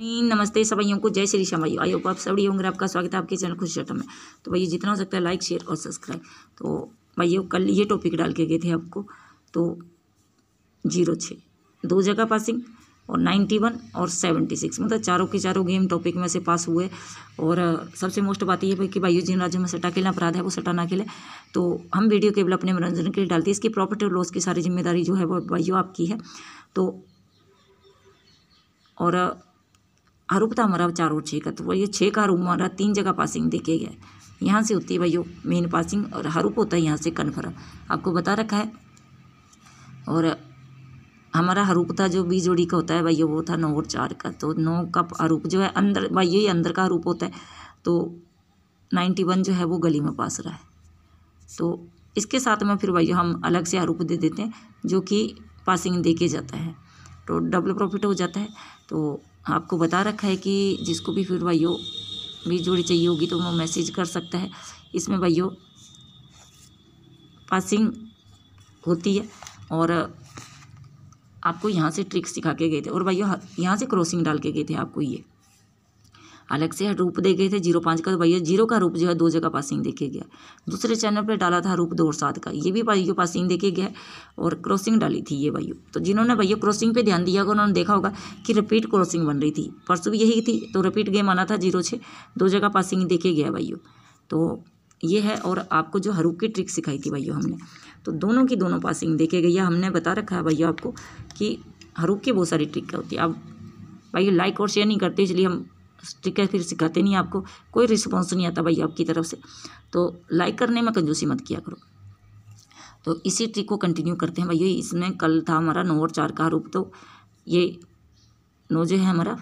नमस्ते सभी को, जय श्री श्याम भाई। आई होप आप सभी होंगे। आपका स्वागत है आपके चैनल खुश शटम में। तो भाई जितना हो सकता है लाइक शेयर और सब्सक्राइब। तो भाई कल ये टॉपिक डाल के गए थे आपको, तो 06 दो जगह पासिंग और 91 और 76, मतलब चारों के चारों गेम टॉपिक में से पास हुए। और सबसे मोस्ट बात ये है कि भाई जिन राज्यों में सट्टा खेलना अपराध है वो सट्टा ना खेले। तो हम वीडियो केवल अपने मनोरंजन के लिए डालते हैं। इसकी प्रॉफिट और लॉस की सारी जिम्मेदारी जो है वो भाइयों आपकी है। तो और हरूप था हमारा 4 और 6 का। तो ये 6 का हरूप हमारा 3 जगह पासिंग देखे गया। यहाँ से होती है भाइयों मेन पासिंग और हरूप होता है यहाँ से कन्फर्म, आपको बता रखा है। और हमारा हरूप था जो 20 जोड़ी का होता है भाइयों, वो था 9 और 4 का। तो 9 का हरूप जो है अंदर भाई यही अंदर का हरूप होता है। तो 91 जो है वो गली में पास रहा है। तो इसके साथ में फिर भाइयों हम अलग से हरूप दे देते हैं जो कि पासिंग दे के जाता है, तो डबल प्रॉफिट हो जाता है। तो आपको बता रखा है कि जिसको भी फिर भाइयों 20 जोड़ी चाहिए होगी तो वो मैसेज कर सकता है। इसमें भाइयों पासिंग होती है और आपको यहाँ से ट्रिक्स सिखा के गए थे। और भाइयों यहाँ से क्रॉसिंग डाल के गए थे आपको, ये अलग से रूप दे गए थे 05 का। तो भैया 0 का रूप जो है 2 जगह पासिंग देखे गया। दूसरे चैनल पे डाला था रूप 2 और 7 का, ये भी भाइयों पासिंग देखे गया और क्रॉसिंग डाली थी ये भाइयों। तो जिन्होंने भैया क्रॉसिंग पे ध्यान दिया होगा उन्होंने देखा होगा कि रिपीट क्रॉसिंग बन रही थी। परसों भी यही थी, तो रिपीट गेम आना था 06 2 जगह पासिंग देखे गया भाइयों। तो ये है। और आपको जो हरूप की ट्रिक सिखाई थी भाइयों हमने, तो दोनों की दोनों पासिंग देखे गई। हमने बता रखा है भैया आपको कि हरूप की बहुत सारी ट्रिक होती है। अब भाई लाइक और शेयर नहीं करते, इसलिए हम ट्रिक फिर सिखाते नहीं, आपको कोई रिस्पॉन्स नहीं आता भैया आपकी तरफ से। तो लाइक करने में कंजूसी मत किया करो। तो इसी ट्रिक को कंटिन्यू करते हैं भैया। इसमें कल था हमारा 9 और 4 का हरूप। तो ये 9 जो है हमारा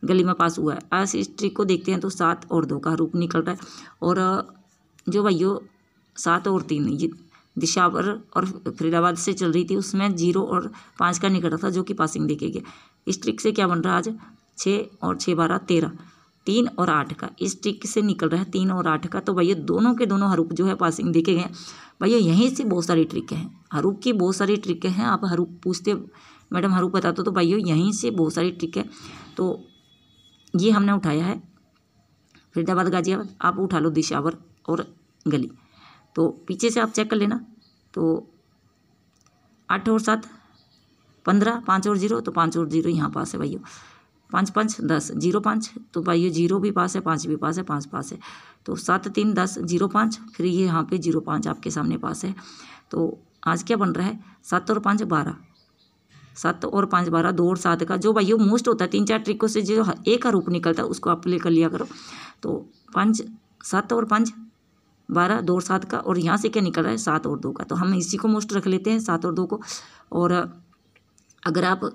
गली में पास हुआ है। आज इस ट्रिक को देखते हैं तो 7 और 2 का हरूप निकल रहा है। और जो भाइयों 7 और 3 ये दिशावर और फरीदाबाद से चल रही थी, उसमें 0 और 5 का निकल रहा था जो कि पासिंग देखे गया। इस ट्रिक से क्या बन रहा है आज 6 और 6 12 13, 3 और 8 का। इस ट्रिक से निकल रहा है 3 और 8 का। तो भैया दोनों के दोनों हरूप जो है पासिंग देखे गए। भैया यहीं से बहुत सारी ट्रिक हैं, हरूप की बहुत सारी ट्रिक हैं। आप हरूप पूछते मैडम हरूप बता दो, तो भैया यहीं से बहुत सारी ट्रिक है। तो ये हमने उठाया है फरीदाबाद गाजियाबाद, आप उठा लो दिशावर और गली। तो पीछे से आप चेक कर लेना। तो 8 और 7 15, 5 और 0, तो 5 और 0 यहाँ पास है भाइयों। 5 5 10 0 5, तो भाइयों 0 भी पास है, 5 भी पास है, 5 पास है। तो 7 3 10 0 5, फिर ये यहाँ पे 0 5 आपके सामने पास है। तो आज क्या बन रहा है 7 और 5 12, 7 और 5 12, 2 और 7 का। जो भाइयों मोस्ट होता है 3 4 ट्रिकों से जो एक का रूप निकलता है उसको आप प्ले कर लिया करो। तो 5 7 और 5 12, 2 और 7 का। और यहाँ से क्या निकल रहा है 7 और 2 का। तो हम इसी को मोस्ट रख लेते हैं 7 और 2 को। और अगर आप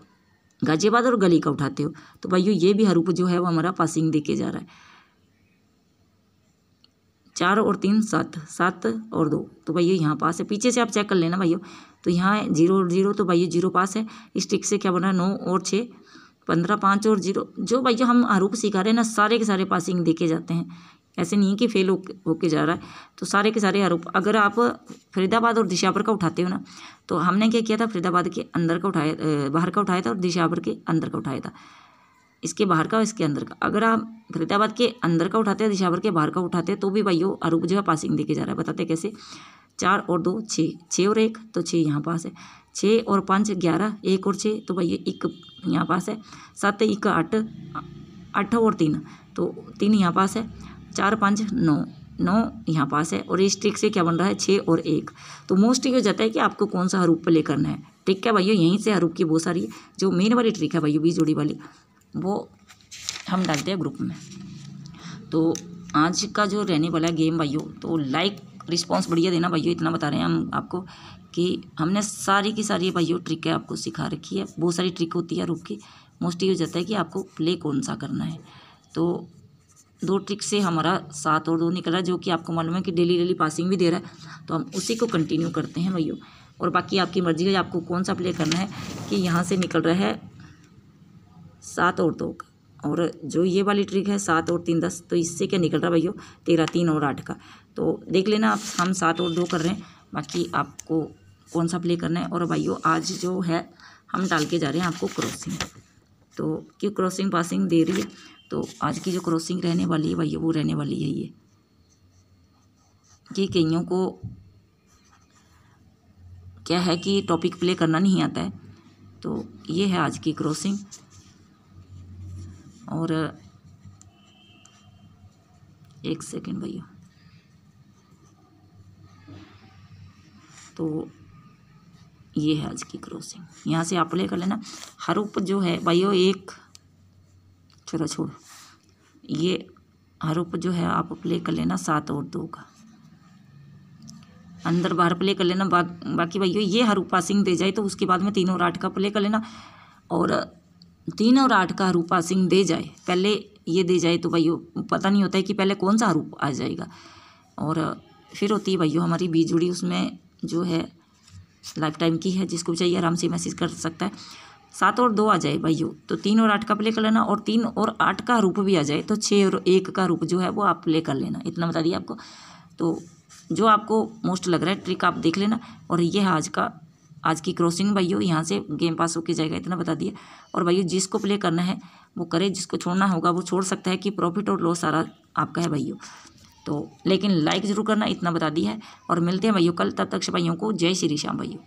गाजियाबाद और गली का उठाते हो तो भाइयों ये भी हरूप जो है वो हमारा पासिंग देके जा रहा है। 4 और 3 7, 7 और 2, तो भाइयों यहाँ पास है। पीछे से आप चेक कर लेना भाइयों। तो यहाँ 0 और 0, तो भाइयों 0 पास है। इस ट्रिक से क्या बन रहा है 9 और 6 15, 5 और 0। जो भाइयों हम हरूप सिखा रहे हैं ना, सारे के सारे पासिंग देके जाते हैं। ऐसे नहीं कि फेल होके जा रहा है। तो सारे के सारे हरूप अगर आप फरीदाबाद और दिशावर का उठाते हो ना, तो हमने क्या किया था फरीदाबाद के अंदर का उठाया, बाहर का उठाया था, और दिशावर के अंदर का उठाया था। इसके बाहर का और इसके अंदर का। अगर आप फरीदाबाद के अंदर का उठाते हैं, दिशावर के बाहर का उठाते हैं, तो भी भाइयों हरूप जो है पासिंग देके जा रहा है। बताते कैसे 4 और 2 6, 6 और 1, तो 6 यहाँ पास है। 6 और 5 11, 1 और 6, तो भाइयों 1 यहाँ पास है। 7 1 8, 8 और 3, तो 3 यहाँ पास है। 4 5 9, 9 यहाँ पास है। और इस ट्रिक से क्या बन रहा है 6 और 1। तो मोस्ट ये हो जाता है कि आपको कौन सा हरूप प्ले करना है। ट्रिक है भाइयों यहीं से हरूप की बहुत सारी है। जो मेन वाली ट्रिक है भाइयों 20 जोड़ी वाली, वो हम डालते हैं ग्रुप में। तो आज का जो रहने वाला गेम भाइयों, तो लाइक रिस्पॉन्स बढ़िया देना भाइयों। इतना बता रहे हैं हम आपको कि हमने सारी की सारी भाइयों ट्रिक है आपको सिखा रखी है। बहुत सारी ट्रिक होती है हरूप की। मोस्ट ये हो जाता है कि आपको प्ले कौन सा करना है। तो 2 ट्रिक से हमारा 7 और 2 निकल रहा है, जो कि आपको मालूम है कि डेली डेली पासिंग भी दे रहा है। तो हम उसी को कंटिन्यू करते हैं भाइयों। और बाकी आपकी मर्जी है आपको कौन सा प्ले करना है। कि यहाँ से निकल रहा है 7 और 2 का। और जो ये वाली ट्रिक है 7 और 3 10, तो इससे क्या निकल रहा है भाइयों 13 3 और 8 का। तो देख लेना आप, हम 7 और 2 कर रहे हैं, बाकी आपको कौन सा प्ले करना है। और भाइयों आज जो है हम डाल के जा रहे हैं आपको क्रॉसिंग। तो क्यों क्रॉसिंग पासिंग दे रही है, तो आज की जो क्रॉसिंग रहने वाली है भाई वो रहने वाली है ये कि कईयों को क्या है कि टॉपिक प्ले करना नहीं आता है, तो ये है आज की क्रॉसिंग। और एक सेकेंड भैया, तो ये है आज की क्रॉसिंग। यहाँ से आप प्ले कर लेना। हर ऊपर जो है भाइयों एक छोड़ ये हर ऊपर जो है आप प्ले कर लेना 7 और 2 का, अंदर बाहर प्ले कर लेना। बाकी भाइयों ये हर पासिंग दे जाए तो उसके बाद में 3 और 8 का प्ले कर लेना। और 3 और 8 का हरूप पासिंग दे जाए, पहले ये दे जाए तो भाइयों पता नहीं होता है कि पहले कौन सा हरूप आ जाएगा। और फिर होती है भाइयों हमारी बीच जुड़ी, उसमें जो है लाइफ टाइम की है, जिसको चाहिए आराम से मैसेज कर सकता है। 7 और 2 आ जाए भाइयों तो 3 और 8 का प्ले कर लेना। और 3 और 8 का हरूप भी आ जाए तो 6 और 1 का हरूप जो है वो आप प्ले कर लेना। इतना बता दिया आपको, तो जो आपको मोस्ट लग रहा है ट्रिक आप देख लेना। और ये है आज की क्रॉसिंग भाइयों, यहाँ से गेम पास होके जाएगा, इतना बता दिया। और भाइयों जिसको प्ले करना है वो करे, जिसको छोड़ना होगा वो छोड़ सकता है, कि प्रॉफिट और लॉस सारा आपका है भाइयों। तो लेकिन लाइक ज़रूर करना, इतना बता दिया है। और मिलते हैं भाइयों कल, तब तक से भाइयों को जय श्री श्याम भाइयों।